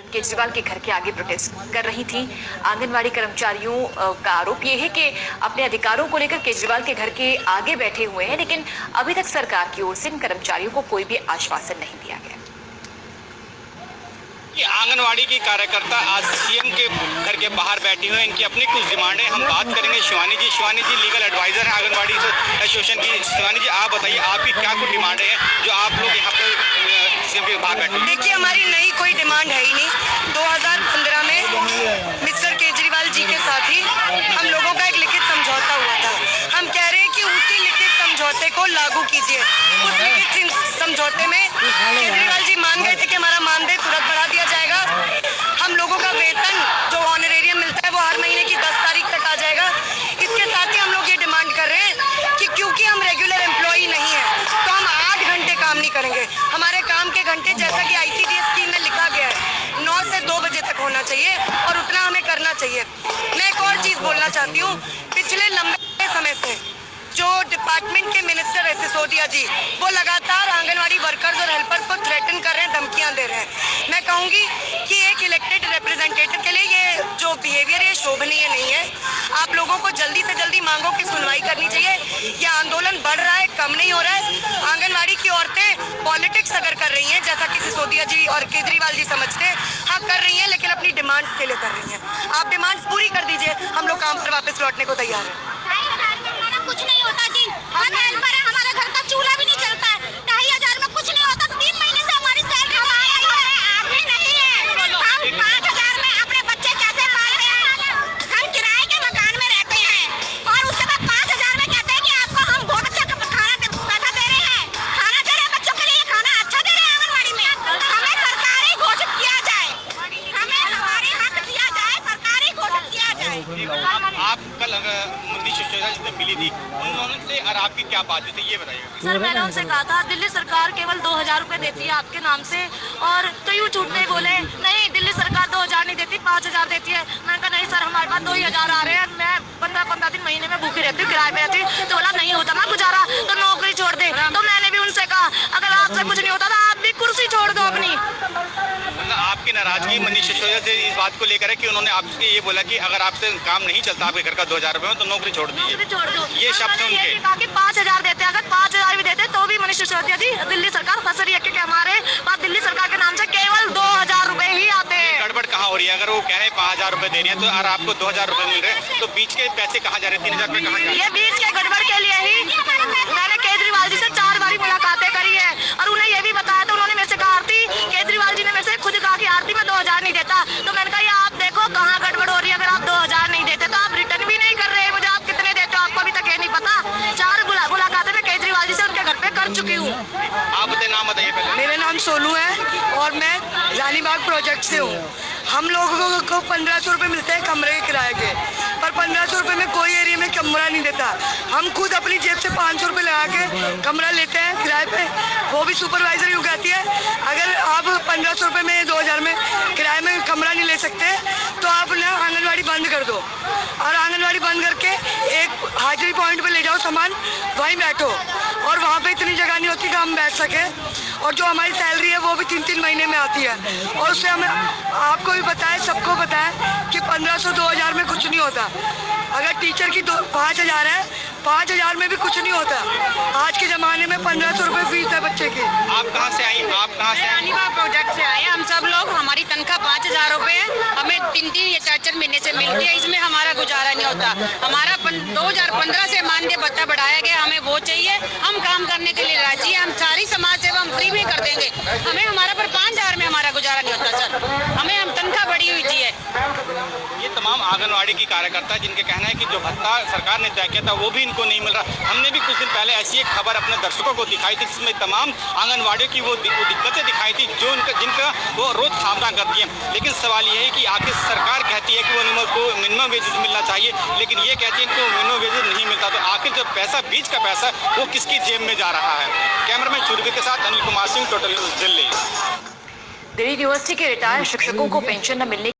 केजरीवाल के घर के आगे प्रोटेस्ट कर रही थी। आंगनवाड़ी कर्मचारियों का आरोप ये है कि अपने अधिकारों को लेकर केजरीवाल के घर के आगे बैठे हुए हैं, लेकिन अभी तक सरकार की ओर से इन कर्मचारियों को कोई भी आश्वासन नहीं दिया गया। ये आंगनवाड़ी की कार्यकर्ता आज सीएम के घर के बाहर बैठी हुई हैं। इनकी अपनी कुछ डिमांड है, हम बात करेंगे शिवानी जी लीगल एडवाइजर हैं आंगनवाड़ी एसोसिएशन की। शिवानी जी, आप बताइए आपकी क्या कुछ डिमांड है जो आप लोग यहाँ पर सीएम के बाहर बैठे? देखिए, हमारी नई कोई डिमांड है ही नहीं। 2015 में मिस्टर केजरीवाल जी के साथ ही हम लोगों का एक लिखित समझौता हुआ था। हम कह रहे हैं कि उसी लिखित समझौते को लागू कीजिए। उस लिखित समझौते में केजरीवाल जी मान गए थे कि हमारा मानदेय तुरंत बढ़ा दिया जाएगा, हम लोगों का वेतन जो ऑनरेरियम मिलता है वो हर महीने की 10 तारीख तक आ जाएगा। इसके साथ ही हम लोग ये डिमांड कर रहे हैं कि क्योंकि हम रेगुलर एम्प्लॉई नहीं है तो हम 8 घंटे काम नहीं करेंगे। हमारे काम के घंटे जैसा कि ICDS स्कीम में लिखा गया है 9 से 2 बजे तक होना चाहिए और उतना हमें करना चाहिए। मैं एक और चीज़ बोलना चाहती हूँ, पिछले लंबे समय से जो डिपार्टमेंट के मिनिस्टर है सिसोदिया जी, वो लगातार आंगनवाड़ी वर्कर्स और हेल्पर्स को थ्रेटन कर रहे हैं, धमकियां दे रहे हैं। मैं कहूंगी कि एक इलेक्टेड रिप्रेजेंटेटिव के लिए ये जो बिहेवियर है शोभनीय नहीं है। आप लोगों को जल्दी से जल्दी मांगों की सुनवाई करनी चाहिए। यह आंदोलन बढ़ रहा है, कम नहीं हो रहा है। आंगनवाड़ी की औरतें पॉलिटिक्स अगर कर रही हैं, जैसा कि सिसोदिया जी और केजरीवाल जी समझते हैं, हाँ कर रही हैं, लेकिन अपनी डिमांड्स के लिए कर रही हैं। आप डिमांड्स पूरी कर दीजिए, हम लोग काम पर वापस लौटने को तैयार हैं। कुछ नहीं होता जी, हम हेल्पर है, हमारे घर का चूल्हा भी नहीं चलता है। 2500 में कुछ नहीं होता। 3 महीने से हमारी सैलरी आप भी नहीं है। हम 5000 में अपने बच्चे कैसे पाल रहे हैं? हम किराए के मकान में रहते हैं और उसके बाद 5000 में कहते हैं कि आपको हम बहुत अच्छा पैसा दे रहे हैं, खाना दे रहे हैं, बच्चों के लिए खाना अच्छा दे रहे हैं आंगनबाड़ी में। हमें सरकारी घोषित किया जाए, हमें हमारे हक दिया जाए, सरकारी घोषित किया जाए। आप कल मिली थी, उन्होंने और आपकी क्या बात थी ये बताइए। सर, मैंने उनसे कहा था दिल्ली सरकार केवल 2000 रुपए देती है आपके नाम से, और तो यूँ झूठ नहीं बोले, नहीं दिल्ली सरकार 2000 नहीं देती, 5000 देती है। मैंने कहा नहीं सर, हमारे पास 2000 आ रहे हैं, मैं 15-15 दिन महीने में भूखी रहती हूँ, किराए पे रहती हूँ। तो बोला नहीं होता ना गुजारा तो नौकरी छोड़ दे। तो मैंने भी उनसे कहा अगर आपसे कुछ नहीं होता तो आप भी कुर्सी छोड़ दो अपनी। मतलब आपकी नाराजगी मनीष सिसोदिया से इस बात को लेकर है कि उन्होंने आपसे ये बोला कि अगर आपसे काम नहीं चलता आपके घर का 2000 रुपए में तो नौकरी छोड़ दीजिए, छोड़ दो। ये शब्द है उनके। कहा कि 5000 देते, अगर 5000 भी देते तो भी मनीष सिसोदिया जी दिल्ली सरकार फंस रही है, क्योंकि हमारे पास दिल्ली सरकार के नाम से केवल 2000 रुपए ही आते हैं। गड़बड़ कहाँ हो रही है? अगर वो कह रहे 5000 रुपए दे रही है तो और आपको 2000 रुपए मिल रहे हैं तो बीच के पैसे कहाँ जा रहे हैं? 3000 रुपए कहाँ जा रहे हैं? ये बीच के गड़बड़ के लिए ही मैंने केजरीवाल जी से 4 बारी मुलाकातें करी है और उन्हें ये भी बताया था। उन्होंने मेरे से कहा आरती, केजरीवाल जी ने मेरे से खुद कहा कि आरती मैं 2000 नहीं देता। तो मैंने कहा ये आप देखो कहाँ गड़बड़ हो रही है। अगर आप 2000 नहीं देते तो आप रिटर्न भी नहीं कर रहे हैं मुझे, आप कितने देते हो आपको अभी तक ये नहीं पता। 4 मुलाकातें मैं केजरीवाल जी से उनके घर पे कर चुकी हूँ। आप बताइए, नाम बताइए पहले। मेरा नाम सोनू है और मैं रानीबाग प्रोजेक्ट से हूँ। हम लोगों को 1500 रुपये मिलते हैं कमरे के किराए के, पर 1500 रुपये में कोई एरिया में कमरा नहीं देता। हम खुद अपनी जेब से 500 रुपये लगा के कमरा लेते हैं किराए पे, वो भी सुपरवाइजर यूँ कहती है अगर आप 1500 रुपये में 2000 में किराए में कमरा नहीं ले सकते तो आप ना आंगनवाड़ी बंद कर दो, और आंगनवाड़ी बंद करके एक हाजिरी पॉइंट पे ले जाओ सामान, वहीं बैठो। और वहाँ पे इतनी जगह नहीं होती कि हम बैठ सकें, और जो हमारी सैलरी है वो भी 3-3 महीने में आती है। और उससे हमें आपको भी पता है, सबको पता है कि 1500-2000 में कुछ नहीं होता। अगर टीचर की 5000 है, 5000 में भी कुछ नहीं होता। आज के ज़माने में 1500 रुपये फीस है बच्चे की। आप कहाँ से आई? आप कहाँ से? रानीबाग प्रोजेक्ट से आए हैं हम सब लोग। हमारी तनख्वाह 5000 रुपए है, हमें 3-3 या 4-4 महीने से मिलती है। इसमें हमारा गुजारा नहीं होता। हमारा 2015 से मानदेय भत्ता बढ़ाया गया, हमें वो चाहिए। हम काम करने के लिए राजी है, हम सारी समाज सेवा हम फ्री में कर देंगे। हमें हमारा पर 5000 में हमारा गुजारा नहीं होता सर, हमें हम तनख्वाह बढ़ी हुई चाहिए। ये तमाम आंगनवाड़ी की कार्यकर्ता जिनके कहना है कि जो भत्ता सरकार ने तय किया था वो भी इनको नहीं मिल रहा। हमने भी कुछ दिन पहले ऐसी एक खबर अपने दर्शकों को दिखाई थी जिसमें तमाम आंगनवाड़ियों की वो दिक्कतें दिखाई थी जो जिनका वो रोज सामना करती हैं। लेकिन सवाल ये है कि आखिर सरकार कहती है कि वो मिनिमम वेजेस मिलना चाहिए, लेकिन ये कहती है कि मिनिमम वेजेस नहीं मिलता। तो आखिर जो पैसा बीच का पैसा वो किसकी जेब में जा रहा है? कैमरामैन शुरवी के साथ Anil Kumar Singh, total news Delhi. Delhi university के रिटायर्ड शिक्षकों को पेंशन न मिलने